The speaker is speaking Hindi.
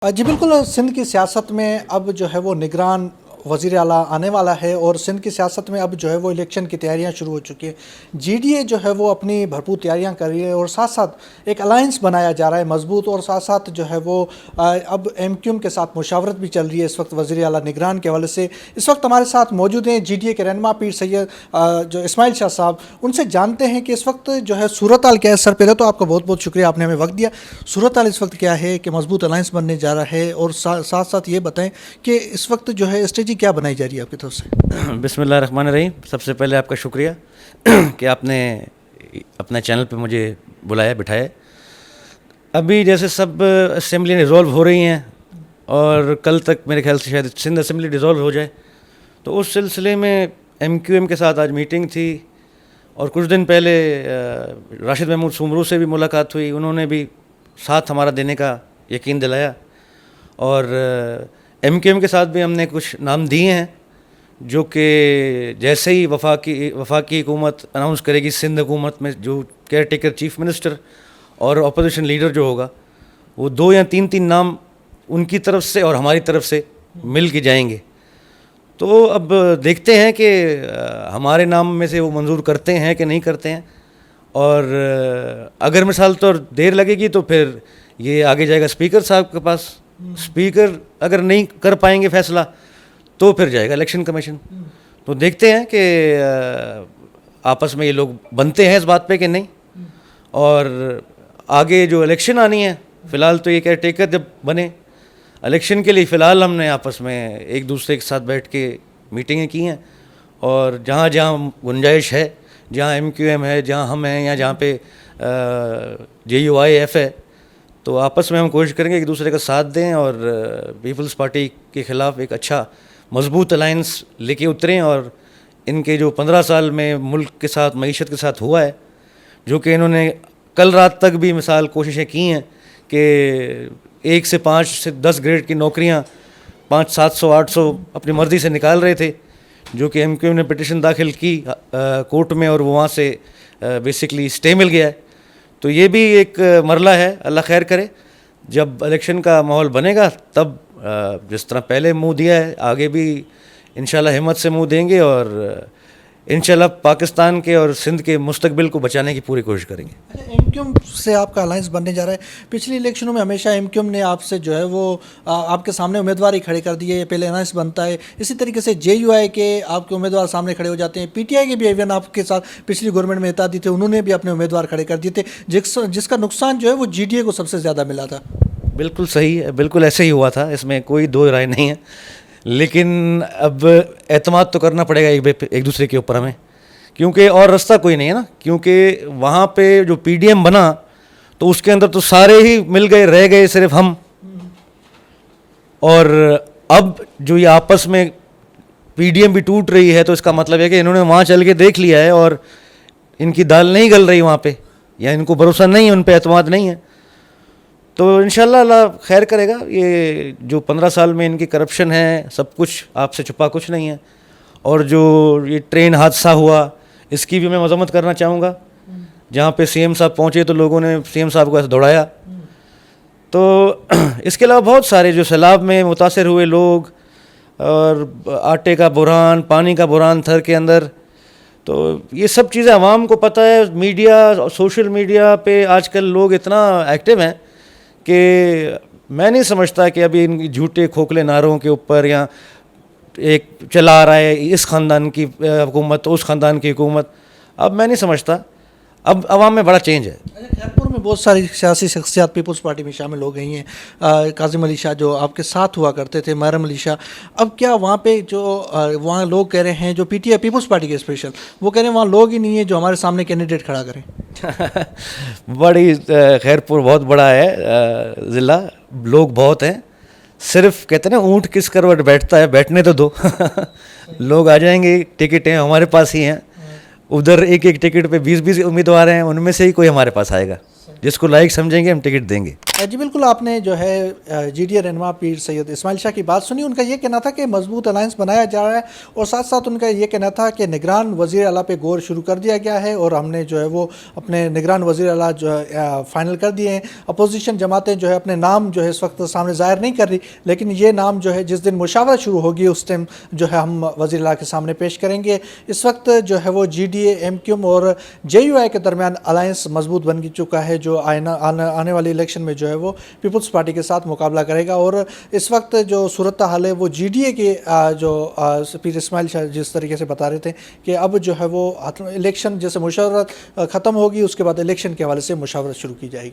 जी बिल्कुल, सिंध की सियासत में अब जो है वो निगरान वज़ीर आला आने वाला है और सिंध की सियासत में अब जो है वो इलेक्शन की तैयारियां शुरू हो चुकी है। जीडीए जो है वो अपनी भरपूर तैयारियां कर रही है और साथ साथ एक अलायंस बनाया जा रहा है मजबूत, और साथ साथ जो है वो अब एमक्यूएम के साथ मुशावरत भी चल रही है इस वक्त वज़ीर आला निगरान के हवाले से। इस वक्त हमारे साथ मौजूद हैं जीडीए के रहनुमा पीर सैयद जो इस्माइल शाह साहब। उनसे जानते हैं कि इस वक्त जो है सूरत हाल क्या है। सर पहले तो आपका बहुत बहुत शुक्रिया, आपने हमें वक्त दिया। सूरत हाल इस वक्त क्या है कि मजबूत अलायंस बनने जा रहा है, और साथ साथ ये बताएं कि इस वक्त जो है स्ट्रेटजी क्या बनाई जा रही है आपकी तरफ से। बिस्मिल्लाहिर्रहमानिर्रहीम। सबसे पहले आपका शुक्रिया कि आपने अपने चैनल पे मुझे बुलाया, बिठाया। अभी जैसे सब असेंबली डिज़ोल्व हो रही हैं और कल तक मेरे ख्याल से शायद सिंध असेंबली डिज़ोल्व हो जाए, तो उस सिलसिले में एमक्यूएम के साथ आज मीटिंग थी और कुछ दिन पहले राशिद महमूद सुमरू से भी मुलाकात हुई। उन्होंने भी साथ हमारा देने का यकीन दिलाया और एमक्यूएम के साथ भी हमने कुछ नाम दिए हैं जो कि जैसे ही वफाकी हुकूमत अनाउंस करेगी सिंध हुकूमत में जो केयर टेकर चीफ मिनिस्टर और अपोजिशन लीडर जो होगा, वो 2 या 3 नाम उनकी तरफ से और हमारी तरफ से मिल के जाएंगे। तो अब देखते हैं कि हमारे नाम में से वो मंजूर करते हैं कि नहीं करते हैं, और अगर मिसाल तो देर लगेगी तो फिर ये आगे जाएगा स्पीकर साहब के पास। स्पीकर अगर नहीं कर पाएंगे फैसला तो फिर जाएगा इलेक्शन कमीशन। तो देखते हैं कि आपस में ये लोग बनते हैं इस बात पे कि नहीं, और आगे जो इलेक्शन आनी है, फ़िलहाल तो ये केयर टेकर जब बने इलेक्शन के लिए, फ़िलहाल हमने आपस में एक दूसरे के साथ बैठ के मीटिंगें की हैं, और जहाँ जहाँ गुंजाइश है, जहाँ एमक्यूएम है, जहाँ हम हैं, या जहाँ पे JUIF है, तो आपस में हम कोशिश करेंगे एक दूसरे का साथ दें और पीपल्स पार्टी के ख़िलाफ़ एक अच्छा मजबूत अलायंस लेके उतरें। और इनके जो 15 साल में मुल्क के साथ, मईशत के साथ हुआ है, जो कि इन्होंने कल रात तक भी मिसाल कोशिशें की हैं कि 1 से 5 से 10 ग्रेड की नौकरियां 500-700-800 अपनी मर्ज़ी से निकाल रहे थे, जो कि एमक्यूएम ने पिटिशन दाखिल की कोर्ट में और वो वहाँ से बेसिकली स्टे मिल गया है। तो ये भी एक मरला है, अल्लाह खैर करे। जब इलेक्शन का माहौल बनेगा तब जिस तरह पहले मुंह दिया है, आगे भी इंशाल्लाह हिम्मत से मुंह देंगे और इंशाल्लाह पाकिस्तान के और सिंध के मुस्तकबिल को बचाने की पूरी कोशिश करेंगे। अच्छा, एमक्यूएम से आपका अलायंस बनने जा रहा है। पिछले इलेक्शनों में हमेशा एमक्यूएम ने आपसे जो है वो आपके सामने उम्मीदवार ही खड़े कर दिए, पहले अलायंस बनता है। इसी तरीके से JUI के आपके उम्मीदवार सामने खड़े हो जाते हैं। PTI के भी इवन आपके साथ पिछली गवर्नमेंट में इत्तेहादी थे, उन्होंने भी अपने उम्मीदवार खड़े कर दिए थे, जिसका नुकसान जो है वो GDA को सबसे ज़्यादा मिला था। बिल्कुल सही है, बिल्कुल ऐसे ही हुआ था, इसमें कोई दो राय नहीं है। लेकिन अब एतमाद तो करना पड़ेगा एक दूसरे के ऊपर हमें, क्योंकि और रास्ता कोई नहीं है ना। क्योंकि वहाँ पे जो PDM बना तो उसके अंदर तो सारे ही मिल गए, रह गए सिर्फ हम। और अब जो ये आपस में PDM भी टूट रही है, तो इसका मतलब है कि इन्होंने वहाँ चल के देख लिया है और इनकी दाल नहीं गल रही वहाँ पे, या इनको भरोसा नहीं है, उन पर एतमाद नहीं है। तो इंशाल्लाह अल्लाह खैर करेगा। ये जो 15 साल में इनकी करप्शन है, सब कुछ आपसे छुपा कुछ नहीं है। और जो ये ट्रेन हादसा हुआ, इसकी भी मैं मजम्मत करना चाहूँगा। जहाँ पे CM साहब पहुँचे तो लोगों ने CM साहब को ऐसे दौड़ाया। तो इसके अलावा बहुत सारे जो सैलाब में मुतासर हुए लोग, और आटे का बुरहान, पानी का बुरहान थर के अंदर, तो ये सब चीज़ें आवाम को पता है। मीडिया, सोशल मीडिया पे आजकल लोग इतना एक्टिव हैं कि मैं नहीं समझता कि अभी इन झूठे खोखले नारों के ऊपर या एक चला रहा है इस ख़ानदान की हुकूमत, उस ख़ानदान की हुकूमत, अब मैं नहीं समझता। अब अवाम में बड़ा चेंज है। खैरपुर में बहुत सारी सियासी शख्सियात पीपल्स पार्टी में शामिल हो गई हैं। काजिम अली शाह जो आपके साथ हुआ करते थे, महरम अली शाह, अब क्या वहाँ पे जो वहाँ लोग कह रहे हैं, जो PTI पीपल्स पार्टी के स्पेशल, वो कह रहे हैं वहाँ लोग ही नहीं है जो हमारे सामने कैंडिडेट खड़ा करें। बड़ी खैरपुर बहुत बड़ा है ज़िला, लोग बहुत हैं। सिर्फ कहते हैं ना, ऊँट किस करवट बैठता है, बैठने तो दो। लोग आ जाएंगे, टिकटें हमारे पास ही हैं। उधर एक टिकट पे 20-20 उम्मीदवार हैं, उनमें से ही कोई हमारे पास आएगा। जिसको लायक समझेंगे हम टिकट देंगे। जी बिल्कुल, आपने जो है जीडीए रहनुमा पीर सैयद इस्माइल शाह की बात सुनी। उनका ये कहना था कि मजबूत अलायंस बनाया जा रहा है और साथ साथ उनका ये कहना था कि निगरान वज़ीर आला पे गौर शुरू कर दिया गया है और हमने जो है वो अपने निगरान वज़ीर आला जो है फाइनल कर दिए हैं। अपोजिशन जमातें जो है अपने नाम जो है इस वक्त सामने ज़ाहिर नहीं कर रही, लेकिन ये नाम जो है जिस दिन मुशावरा शुरू होगी उस टाइम जो है हम वज़ीर आला के सामने पेश करेंगे। इस वक्त जो है वो जीडीए, एमक्यूएम और जेयूआई के दरमियान अलायंस मजबूत बन चुका है, जो आने वाले इलेक्शन में जो है वो पीपल्स पार्टी के साथ मुकाबला करेगा। और इस वक्त जो सूरत हाल है वो जीडीए के जो पीर इस्माइल शाह जिस तरीके से बता रहे थे कि अब जो है वो इलेक्शन जैसे मुशावरत ख़त्म होगी उसके बाद इलेक्शन के हवाले से मुशावरत शुरू की जाएगी।